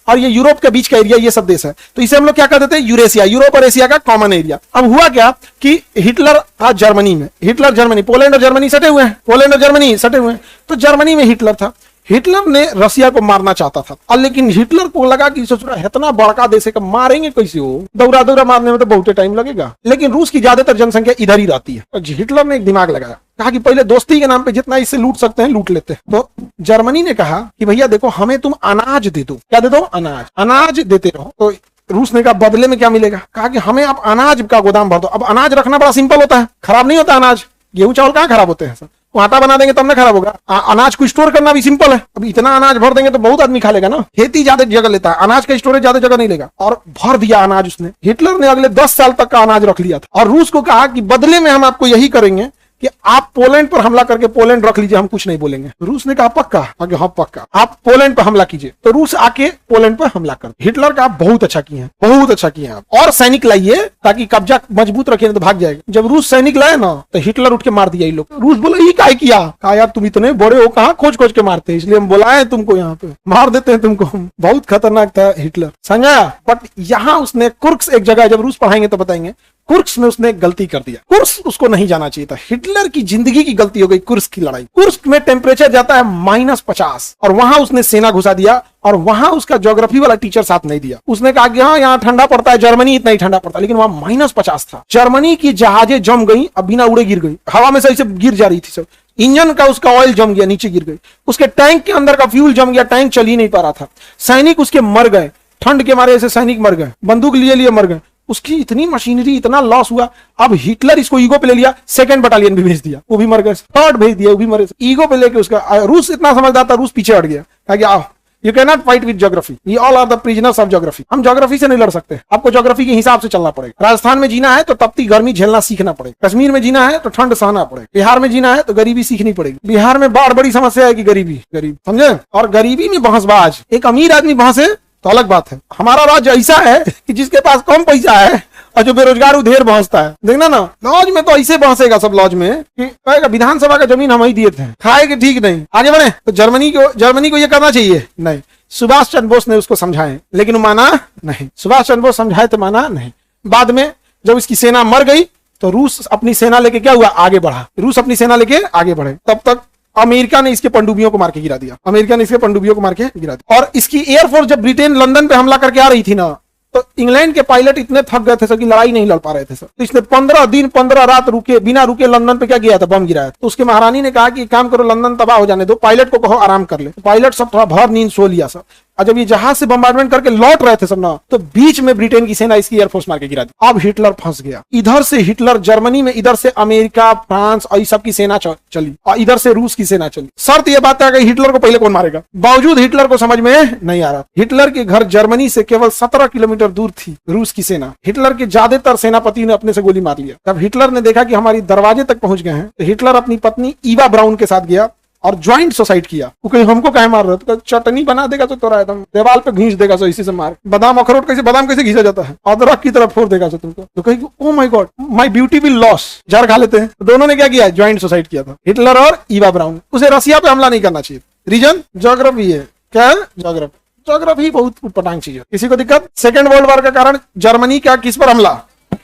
और ये यूरोप के बीच का एरिया, ये सब देश है। तो इसे हम लोग क्या कर देते हैं, यूरेशिया, यूरोप और एशिया का कॉमन एरिया। अब हुआ क्या कि हिटलर था जर्मनी में, हिटलर जर्मनी, पोलैंड और जर्मनी सटे हुए हैं, पोलैंड और जर्मनी सटे हुए हैं, तो जर्मनी में हिटलर था। हिटलर ने रसिया को मारना चाहता था, और लेकिन हिटलर को लगा कि सोचना इतना बड़का देश है कि मारेंगे कैसे, हो दौरा दौरा मारने में तो बहुत टाइम लगेगा, लेकिन रूस की ज्यादातर जनसंख्या इधर ही रहती है। तो हिटलर ने एक दिमाग लगाया, कहा कि पहले दोस्ती के नाम पे जितना इससे लूट सकते हैं लूट लेते हैं। तो जर्मनी ने कहा कि भैया देखो, हमें तुम अनाज दे दो। क्या दे दो? अनाज, अनाज देते रहो। तो रूस ने कहा बदले में क्या मिलेगा? कहा कि हमें आप अनाज का गोदाम भर दो। अब अनाज रखना बड़ा सिंपल होता है, खराब नहीं होता अनाज, गेहूं चावल कहाँ खराब होते हैं सर, आटा बना देंगे तब ना खराब होगा। अनाज को स्टोर करना भी सिंपल है। अब इतना अनाज भर देंगे तो बहुत आदमी खा लेगा ना, खेती ज्यादा जगह लेता है, अनाज का स्टोरेज ज्यादा जगह नहीं लेगा। और भर दिया अनाज उसने। हिटलर ने अगले 10 साल तक का अनाज रख लिया था, और रूस को कहा कि बदले में हम आपको यही करेंगे कि आप पोलैंड पर हमला करके पोलैंड रख लीजिए, हम कुछ नहीं बोलेंगे। रूस ने कहा पक्का? आगे हाँ पक्का, आप पोलैंड पर हमला कीजिए। तो रूस आके पोलैंड पर हमला कर। हिटलर का बहुत अच्छा किए हैं, बहुत अच्छा किए हैं, और सैनिक लाइए ताकि कब्जा मजबूत रखिए, तो भाग जाएगा। जब रूस सैनिक लाए ना तो हिटलर उठ के मार दिया। ये लोग रूस बोले ये काय किया? कहा यार तुम इतने बड़े हो, कहाँ खोज खोज के मारते हैं, इसलिए हम बुलाए तुमको, यहाँ पे मार देते हैं तुमको। बहुत खतरनाक था हिटलर, समझा। बट यहाँ उसने कुर्क्स एक जगह, जब रूस पढ़ाएंगे तो बताएंगे, कुर्स्क में उसने गलती कर दिया। कुर्स्क उसको नहीं जाना चाहिए था। हिटलर की जिंदगी की गलती हो गई कुर्स्क की लड़ाई। कुर्स्क में टेम्परेचर जाता है -50, और वहां उसने सेना घुसा दिया, और वहां उसका ज्योग्राफी वाला टीचर साथ नहीं दिया। उसने कहा कि हाँ यहाँ ठंडा पड़ता है, जर्मनी इतना ही ठंडा पड़ता है, लेकिन वहां -50 था। जर्मनी की जहाजें जम गई, अब बिना उड़े गिर गई, हवा में सही से गिर जा रही थी सब। इंजन का उसका ऑयल जम गया, नीचे गिर गई। उसके टैंक के अंदर का फ्यूल जम गया, टैंक चल ही नहीं पा रहा था। सैनिक उसके मर गए, ठंड के मारे ऐसे सैनिक मर गए, बंदूक लिए लिए मर गए। उसकी इतनी मशीनरी, इतना लॉस हुआ। अब हिटलर इसको ईगो पे ले लिया, 2nd बटालियन भी भेज दिया, वो भी मर गए। 3rd भेज दिया, वो भी मरे। ईगो पे लेके उसका रूस इतना समझदार था, रूस पीछे हट गया, कहा कि आओ you can not fight with geography, we all are the prisoners of geography. हम ज्योग्राफी से नहीं लड़ सकते, आपको ज्योग्राफी के हिसाब से चलना पड़ेगा। राजस्थान में जीना है तो तपती गर्मी झेलना सीखना पड़ेगा, कश्मीर में जीना है तो ठंड सहना पड़ेगा, बिहार में जीना है तो गरीबी सीखनी पड़ेगी। बिहार में बाढ़ बड़ी समस्या है कि गरीबी, गरीब समझे, और गरीबी में बहसबाज। एक अमीर आदमी बहसे तो अलग बात है। हमारा राज्य ऐसा है कि जिसके पास कम पैसा है और जो बेरोजगार ढेर बहसता है। देखना ना, लॉज में तो ऐसे बहसेगा सब, लॉज में कि कहेगा विधानसभा का जमीन हम ही दिए थे, खाए के ठीक नहीं, आगे बढ़े। तो जर्मनी को ये करना चाहिए नहीं। सुभाष चंद्र बोस ने उसको समझाए, लेकिन माना नहीं। सुभाष चंद्र बोस समझाए तो माना नहीं। बाद में जब इसकी सेना मर गई तो रूस अपनी सेना लेके क्या हुआ, आगे बढ़ा। रूस अपनी सेना लेके आगे बढ़े, तब तक अमेरिका ने इसके पनडुब्बियों को मार के गिरा दिया। अमेरिका ने इसके पनडुब्बियों को मार के गिरा दिया। और इसकी एयरफोर्स जब ब्रिटेन लंदन पे हमला करके आ रही थी ना, तो इंग्लैंड के पायलट इतने थक गए थे सर कि लड़ाई नहीं लड़ पा रहे थे सर। तो इसने 15 दिन 15 रात रुके, बिना रुके लंदन पे क्या किया था, बम गिराया। तो उसके महारानी ने कहा कि काम करो, लंदन तबाह हो जाने दो, पायलट को कहो आराम कर ले। तो पायलट सब थोड़ा भर नींद सो लिया सर। और जब ये जहाज से बम्बार्डमेंट करके लौट रहे थे सब ना, तो बीच में ब्रिटेन की सेना इसकी एयरफोर्स मार के गिरा दी। अब हिटलर फंस गया। इधर से हिटलर जर्मनी में, इधर से अमेरिका, फ्रांस और सब की सेना चली, और इधर से रूस की सेना चली। शर्त यह बात है कि हिटलर को पहले कौन मारेगा। बावजूद हिटलर को समझ में नहीं आ रहा। हिटलर के घर जर्मनी से केवल 17 किलोमीटर दूर थी रूस की सेना। हिटलर के ज्यादातर सेनापति ने अपने से गोली मार लिया। जब हिटलर ने देखा कि हमारी दरवाजे तक पहुंच गए हैं, तो हिटलर अपनी पत्नी ईवा ब्राउन के साथ गया और ज्वाइंट सुसाइड किया। वो कहीं हमको कहे मार रहा, तो चटनी बना देगा तो तोरा एकदम दीवार पे घींच देगा, सो इसी से मार। बादाम अखरोट कैसे, बादाम कैसे घींचा जाता है, अदरक की तरफ फोड़ देगा सो तुमको। तो कहीं oh my God, my beauty will loss, जहर खा लेते हैं। तो दोनों ने क्या किया, ज्वाइंट सुसाइड किया था, हिटलर और ईवा ब्राउन। उसे रसिया पे हमला नहीं करना चाहिए। रीजन ज्योग्राफी है, क्या है ज्योग्राफी। ज्योग्राफी बहुत उटपटांग चीज है। किसी को दिक्कत। 2nd वर्ल्ड वॉर का कारण जर्मनी का किस पर हमला,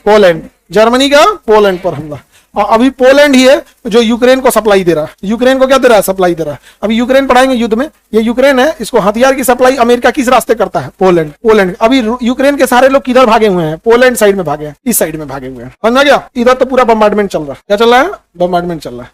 पोलैंड। जर्मनी का पोलैंड पर हमला। और अभी पोलैंड ही है जो यूक्रेन को सप्लाई दे रहा है। यूक्रेन को क्या दे रहा है, सप्लाई दे रहा है। अभी यूक्रेन पढ़ाएंगे युद्ध में। ये यूक्रेन है, इसको हथियार की सप्लाई अमेरिका किस रास्ते करता है, पोलैंड। पोलैंड। अभी यूक्रेन के सारे लोग किधर भागे हुए हैं, पोलैंड साइड में भागे हैं, इस साइड में भागे हुए हैं। समझ गया। इधर तो पूरा बम्बार्डमेंट चल रहा है। क्या चल रहा है, बम्बार्डमेंट चल रहा है।